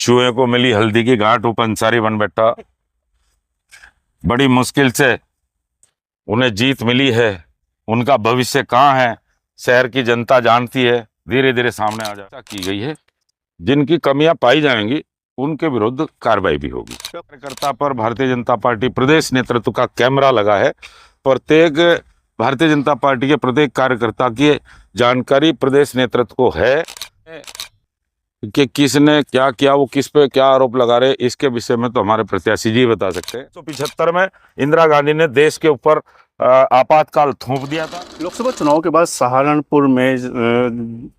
चूहे को मिली हल्दी की गांठ, वो पंसारी बन बैठा। बड़ी मुश्किल से उन्हें जीत मिली है। उनका भविष्य कहाँ है, शहर की जनता जानती है। धीरे धीरे सामने आ जाता की गई है। जिनकी कमियां पाई जाएंगी उनके विरुद्ध कार्रवाई भी होगी। कार्यकर्ता पर भारतीय जनता पार्टी प्रदेश नेतृत्व का कैमरा लगा है। प्रत्येक भारतीय जनता पार्टी के प्रत्येक कार्यकर्ता की जानकारी प्रदेश नेतृत्व को है कि किसने क्या किया, वो किस पे क्या आरोप लगा रहे, इसके विषय में तो हमारे प्रत्याशी जी बता सकते हैं। 1975 में इंदिरा गांधी ने देश के ऊपर आपातकाल थोप दिया था। लोकसभा चुनाव के बाद सहारनपुर में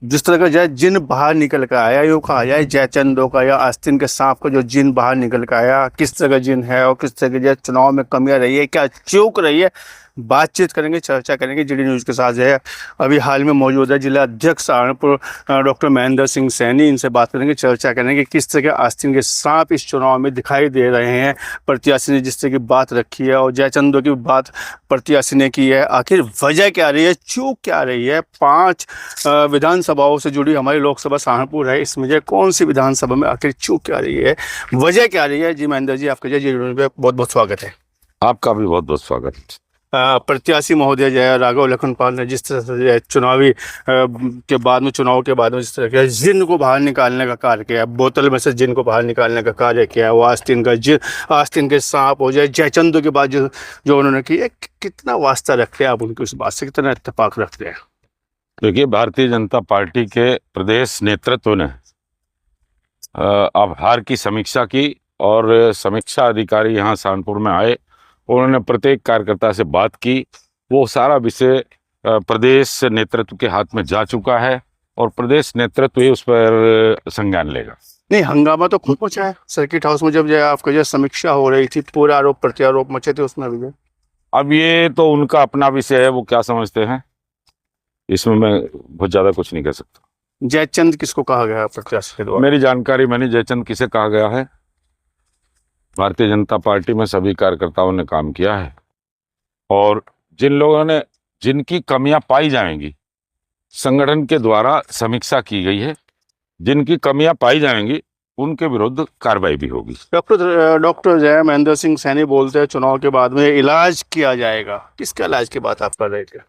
जिस तरह का जय जिन बाहर निकल कर आया, यो कहा जाए जयचंदो का या आस्तीन के सांप का जो जिन बाहर निकल कर आया, किस तरह का जिन है और किस तरह के चुनाव में कमियां रही है, क्या चूक रही है, बातचीत करेंगे, चर्चा करेंगे। जीडी न्यूज़ के साथ जो है अभी हाल में मौजूद है जिला अध्यक्ष सहारनपुर डॉक्टर महेंद्र सिंह सैनी। इनसे बात करेंगे, चर्चा करेंगे किस तरह के आस्तीन के सांप इस चुनाव में दिखाई दे रहे हैं। प्रत्याशी ने जिस तरह की बात रखी है और जयचंदो की बात प्रत्याशी ने की है, आखिर वजह क्या रही है, चूक क्या रही है। 5 विधानसभाओं से जुड़ी हमारी लोकसभा सहारनपुर है, इसमें जो कौन सी विधानसभा में आखिर चूक क्या रही है, वजह क्या रही है। जी महेंद्र जी, आपका जीडी न्यूज़ पे बहुत बहुत स्वागत है। आपका भी बहुत बहुत स्वागत। प्रत्याशी महोदय जय राघव लखनपाल ने जिस तरह से चुनावी के बाद में, चुनाव के बाद में जिस तरह के जिन को बाहर निकालने का कार्य किया, बोतल में से जिन को बाहर निकालने का कार्य किया, वो आस्तीन का जिन, आस्तीन के सांप हो जाए, जयचंदो के बाद जो उन्होंने किया, कितना वास्ता रखते हैं आप उनकी उस बात से, कितना इत्तेफाक रखते हैं। देखिए, भारतीय जनता पार्टी के प्रदेश नेतृत्व ने आभार की समीक्षा की और समीक्षा अधिकारी यहाँ सहारनपुर में आए। उन्होंने प्रत्येक कार्यकर्ता से बात की। वो सारा विषय प्रदेश नेतृत्व के हाथ में जा चुका है और प्रदेश नेतृत्व ही उस पर संज्ञान लेगा। नहीं, हंगामा तो खूब मचा है सर्किट हाउस में, जब जो आपका जो समीक्षा हो रही थी, पूरा आरोप प्रत्यारोप मचे थे उसमें भी। अब ये तो उनका अपना विषय है, वो क्या समझते हैं, इसमें मैं बहुत ज्यादा कुछ नहीं कह सकता। जयचंद किसको कहा गया प्रत्याशी के द्वारा? मेरी जानकारी में नहीं जयचंद किसे कहा गया है। भारतीय जनता पार्टी में सभी कार्यकर्ताओं ने काम किया है और जिन लोगों ने, जिनकी कमियां पाई जाएंगी, संगठन के द्वारा समीक्षा की गई है। जिनकी कमियां पाई जाएंगी उनके विरुद्ध कार्रवाई भी होगी। डॉक्टर जय महेंद्र सिंह सैनी बोलते हैं चुनाव के बाद में इलाज किया जाएगा। किसका इलाज की बात आप कर रहे थे?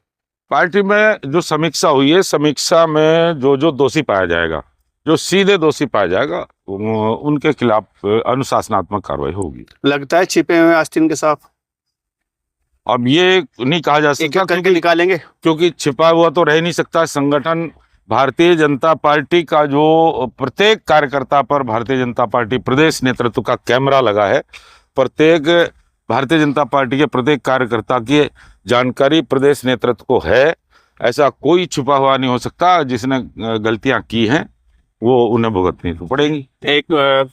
पार्टी में जो समीक्षा हुई है, समीक्षा में जो दोषी पाया जाएगा, जो सीधे दोषी पाया जाएगा, उनके खिलाफ अनुशासनात्मक कार्रवाई होगी। लगता है छिपे हुए आस्तीन के सांप अब ये नहीं कहा जा सकता करके निकालेंगे, क्योंकि छिपा हुआ तो रह नहीं सकता। संगठन भारतीय जनता पार्टी का जो प्रत्येक कार्यकर्ता पर भारतीय जनता पार्टी प्रदेश नेतृत्व का कैमरा लगा है। प्रत्येक भारतीय जनता पार्टी के प्रत्येक कार्यकर्ता की जानकारी प्रदेश नेतृत्व को है। ऐसा कोई छुपा हुआ नहीं हो सकता। जिसने गलतियां की हैं वो उन्हें भुगतनी तो पड़ेंगी। एक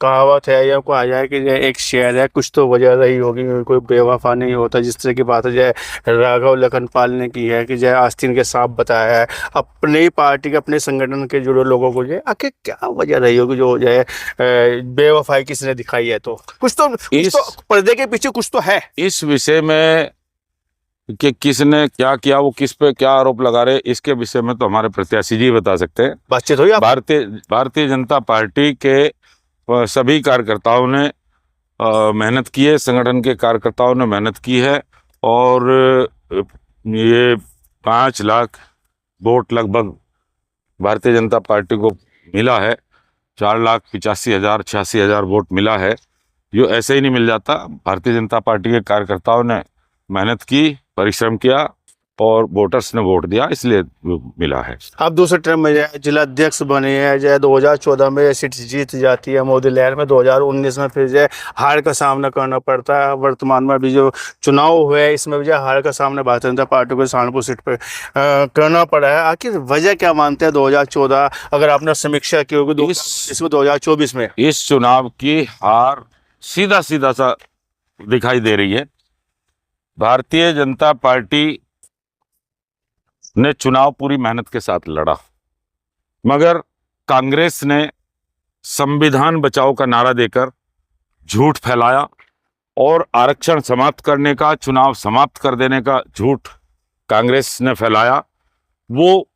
कहावत है या को आ जाए कि एक शेर है, कुछ तो वजह रही होगी, कोई बेवफा नहीं होता। जिस तरह की बात है जय राघव लखनपाल ने की है कि जय आस्तीन के सांप बताया है, अपनी पार्टी के, अपने संगठन के जुड़े लोगों को जो आखिर क्या वजह रही होगी जो जय बेवफाई किसने दिखाई है। तो कुछ तो पर्दे के पीछे कुछ तो है। इस विषय में कि किसने क्या किया, वो किस पे क्या आरोप लगा रहे, इसके विषय में तो हमारे प्रत्याशी जी बता सकते हैं। बातचीत हुई? भारतीय जनता पार्टी के सभी कार्यकर्ताओं ने मेहनत की है, संगठन के कार्यकर्ताओं ने मेहनत की है और ये 5 लाख वोट लगभग भारतीय जनता पार्टी को मिला है। 4,85,000 वोट मिला है, जो ऐसे ही नहीं मिल जाता। भारतीय जनता पार्टी के कार्यकर्ताओं ने मेहनत की, परिश्रम किया और वोटर्स ने वोट दिया, इसलिए मिला है। आप दूसरे टर्म में जिला अध्यक्ष बने हैं, जय 2014 में सीट जीत जाती है मोदी लहर में, 2019 में फिर जय हार का सामना करना पड़ता है। वर्तमान में अभी जो चुनाव हुए इसमें भी हार का सामना भारतीय जनता पार्टी को सहारनपुर सीट पर करना पड़ा है। आखिर वजह क्या मानते हैं? 2014 अगर आपने समीक्षा की होगी, इसमें 2024 में इस चुनाव की हार सीधा सा दिखाई दे रही है। भारतीय जनता पार्टी ने चुनाव पूरी मेहनत के साथ लड़ा, मगर कांग्रेस ने संविधान बचाओ का नारा देकर झूठ फैलाया और आरक्षण समाप्त करने का, चुनाव समाप्त कर देने का झूठ कांग्रेस ने फैलाया। वो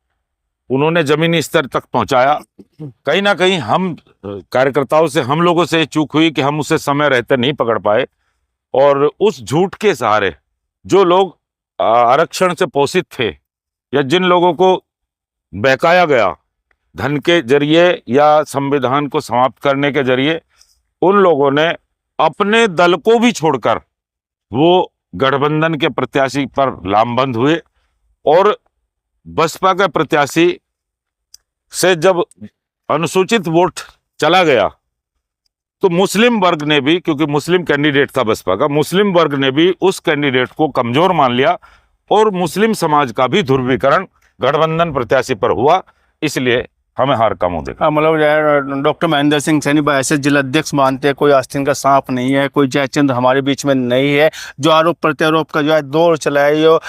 उन्होंने जमीनी स्तर तक पहुंचाया। कहीं ना कहीं हम कार्यकर्ताओं से, हम लोगों से चूक हुई कि हम उसे समय रहते नहीं पकड़ पाए, और उस झूठ के सहारे जो लोग आरक्षण से पोषित थे या जिन लोगों को बहकाया गया धन के जरिए या संविधान को समाप्त करने के जरिए, उन लोगों ने अपने दल को भी छोड़कर वो गठबंधन के प्रत्याशी पर लामबंद हुए, और बसपा के प्रत्याशी से जब अनुसूचित वोट चला गया तो मुस्लिम वर्ग ने भी, क्योंकि मुस्लिम कैंडिडेट था बसपा का, मुस्लिम वर्ग ने भी उस कैंडिडेट को कमजोर मान लिया और मुस्लिम समाज का भी ध्रुवीकरण गठबंधन प्रत्याशी पर हुआ। इसलिए हमें हार का मुंह देखा। मतलब जो है डॉक्टर महेंद्र सिंह सैनी ऐसे जिला अध्यक्ष मानते हैं कोई आस्तीन का सांप नहीं है, कोई जयचंद हमारे बीच में नहीं है। जो आरोप प्रत्यारोप का जो है दौर चला है, जो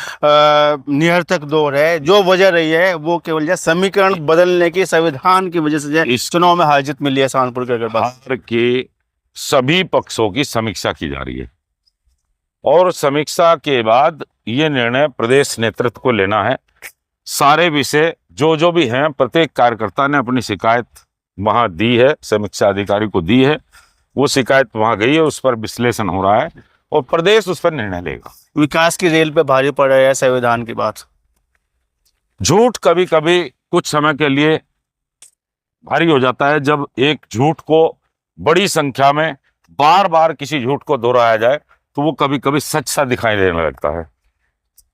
निरर्थक दौर है, जो वजह रही है वो केवल जो समीकरण बदलने की, संविधान की वजह से जो इस चुनाव में हार जीत मिली है सहारनपुर के। अगर बात हार के सभी पक्षों की समीक्षा की जा रही है, और समीक्षा के बाद ये निर्णय प्रदेश नेतृत्व को लेना है। सारे विषय जो भी हैं, प्रत्येक कार्यकर्ता ने अपनी शिकायत वहां दी है, समीक्षा अधिकारी को दी है, वो शिकायत वहां गई है, उस पर विश्लेषण हो रहा है और प्रदेश उस पर निर्णय लेगा। विकास की रेल पे भारी पड़ रहा है संविधान की बात। झूठ कभी कभी कुछ समय के लिए भारी हो जाता है। जब एक झूठ को बड़ी संख्या में बार बार किसी झूठ को दोहराया जाए तो वो कभी कभी सच सा दिखाई देने लगता है।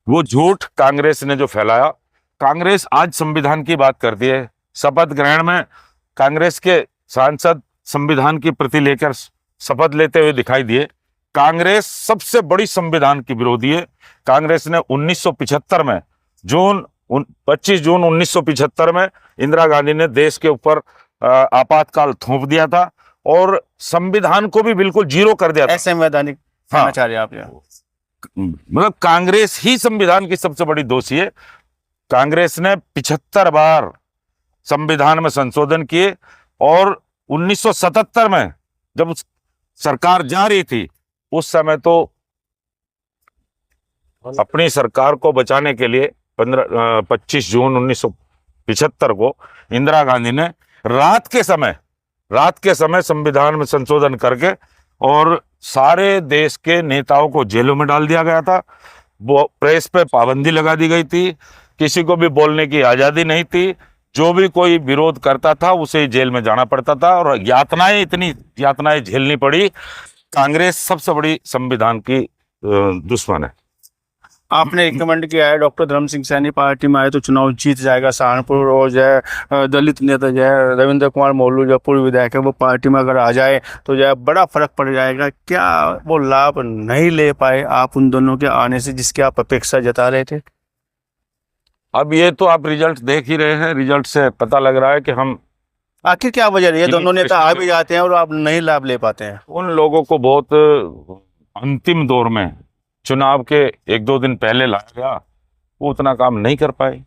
वो झूठ कांग्रेस ने जो फैलाया, कांग्रेस आज संविधान की बात करती है। शपथ ग्रहण में कांग्रेस के सांसद संविधान की प्रति लेकर शपथ लेते हुए दिखाई दिए। कांग्रेस सबसे बड़ी संविधान की विरोधी है। कांग्रेस ने 1975 में 25 जून 1975 में इंदिरा गांधी ने देश के ऊपर आपातकाल थोप दिया था और संविधान को भी बिल्कुल जीरो कर दिया था। असंवैधानिक कहना चाह रहे हैं आप? मतलब कांग्रेस ही संविधान की सबसे बड़ी दोषी है। कांग्रेस ने 75 बार संविधान में संशोधन किए और 1977 में जब सरकार जा रही थी उस समय तो अपनी सरकार को बचाने के लिए 25 जून 1975 को इंदिरा गांधी ने रात के समय संविधान में संशोधन करके और सारे देश के नेताओं को जेलों में डाल दिया गया था। वो प्रेस पे पाबंदी लगा दी गई थी, किसी को भी बोलने की आज़ादी नहीं थी। जो भी कोई विरोध करता था उसे जेल में जाना पड़ता था और इतनी यातनाएं झेलनी पड़ी। कांग्रेस सबसे बड़ी संविधान की दुश्मन है। आपने रिकमेंड किया है डॉक्टर धर्म सिंह सैनी पार्टी में आए तो चुनाव जीत जाएगा सहारनपुर, और जो है दलित नेता जो है रविंद्र कुमार मोलू जो पूर्व विधायक है वो पार्टी में अगर आ जाए तो जो है बड़ा फर्क पड़ जाएगा। क्या वो लाभ नहीं ले पाए आप उन दोनों के आने से जिसकी आप अपेक्षा जता रहे थे? अब ये तो आप रिजल्ट देख ही रहे हैं, रिजल्ट से पता लग रहा है कि हम आखिर क्या वजह रही है दोनों नेता आ भी जाते हैं और आप नहीं लाभ ले पाते हैं? उन लोगों को बहुत अंतिम दौर में चुनाव के 1-2 दिन पहले लाया गया, वो उतना काम नहीं कर पाए।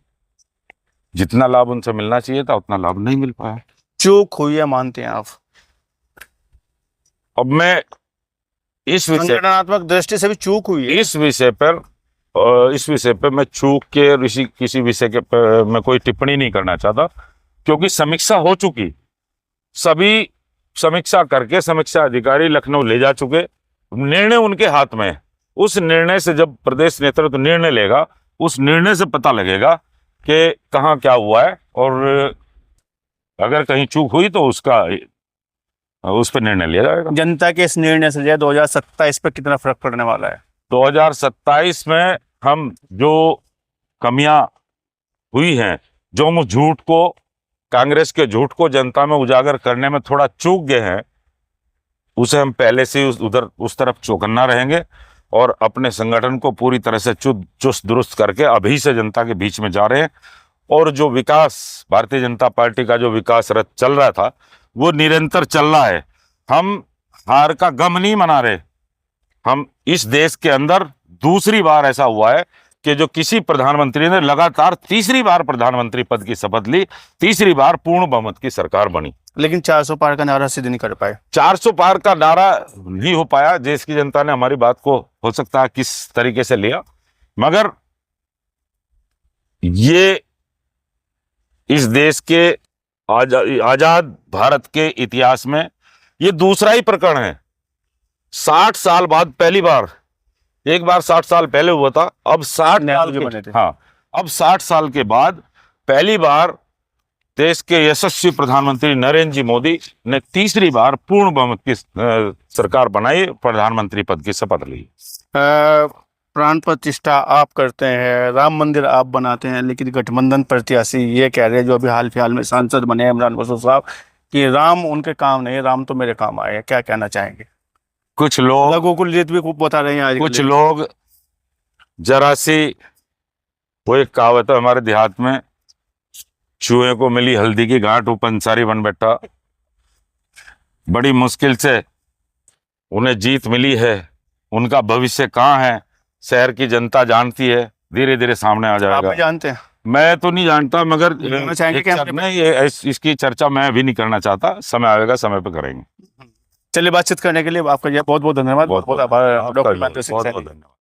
जितना लाभ उनसे मिलना चाहिए था उतना लाभ नहीं मिल पाया। चूक हुई है मानते हैं आप? अब मैं इस विषय, संगठनात्मक दृष्टि से भी चूक हुई है इस विषय पर मैं चूक के किसी विषय के पर मैं कोई टिप्पणी नहीं करना चाहता, क्योंकि समीक्षा हो चुकी। सभी समीक्षा करके समीक्षा अधिकारी लखनऊ ले जा चुके, निर्णय उनके हाथ में है। उस निर्णय से जब प्रदेश नेतृत्व निर्णय लेगा, उस निर्णय से पता लगेगा कि कहाँ क्या हुआ है, और अगर कहीं चूक हुई तो उस पर निर्णय लिया जाएगा। जनता के इस निर्णय से 2027 पर कितना फर्क पड़ने वाला है? 2027 में हम जो कमियां हुई हैं, जो हम झूठ को, कांग्रेस के झूठ को जनता में उजागर करने में थोड़ा चूक गए हैं, उसे हम पहले से उस तरफ चौकन्ना रहेंगे और अपने संगठन को पूरी तरह से चुस्त दुरुस्त करके अभी से जनता के बीच में जा रहे हैं। और जो विकास, भारतीय जनता पार्टी का जो विकास रथ चल रहा था वो निरंतर चल रहा है। हम हार का गम नहीं मना रहे। हम इस देश के अंदर दूसरी बार ऐसा हुआ है कि जो किसी प्रधानमंत्री ने लगातार तीसरी बार प्रधानमंत्री पद की शपथ ली, तीसरी बार पूर्ण बहुमत की सरकार बनी, लेकिन 400 पार का नारा सिद्ध नहीं कर पाए। 400 पार का नारा नहीं हो पाया। देश की जनता ने हमारी बात को हो सकता है किस तरीके से लिया, मगर ये इस देश के आजाद भारत के इतिहास में ये दूसरा ही प्रकरण है। 60 साल बाद पहली बार, एक बार 60 साल पहले हुआ था, अब 60 नेहरू साल जी के, बने थे। हाँ, अब 60 साल के बाद पहली बार देश के यशस्वी प्रधानमंत्री नरेंद्र जी मोदी ने तीसरी बार पूर्ण बहुमत की सरकार बनाई, प्रधानमंत्री पद की शपथ ली। प्राण प्रतिष्ठा आप करते हैं, राम मंदिर आप बनाते हैं, लेकिन गठबंधन प्रत्याशी ये कह रहे हैं, जो अभी हाल फिलहाल में सांसद बने हैं इमरान बसु साहब, कि राम उनके काम नहीं, राम तो मेरे काम आए हैं। क्या कहना चाहेंगे? कुछ लोग लोगों को लिए भी खूब बता रहे हैं आज। कुछ लोग जरा सी, वो एक कहावत है हमारे देहात में, चूहे को मिली हल्दी की गांठ, वो पंसारी बन बैठा। बड़ी मुश्किल से उन्हें जीत मिली है, उनका भविष्य कहाँ है शहर की जनता जानती है, धीरे धीरे सामने आ आप जाएगा। भी जानते हैं? मैं तो नहीं जानता, मगर जानना चाहेंगे कि इसकी चर्चा मैं भी नहीं करना चाहता, समय आएगा, समय पे करेंगे। चलिए, बातचीत करने के लिए आपका बहुत बहुत धन्यवाद, बहुत बहुत आभार डॉक्टर महेंद्र सिंह बहुत सैनी। बहुत धन्यवाद।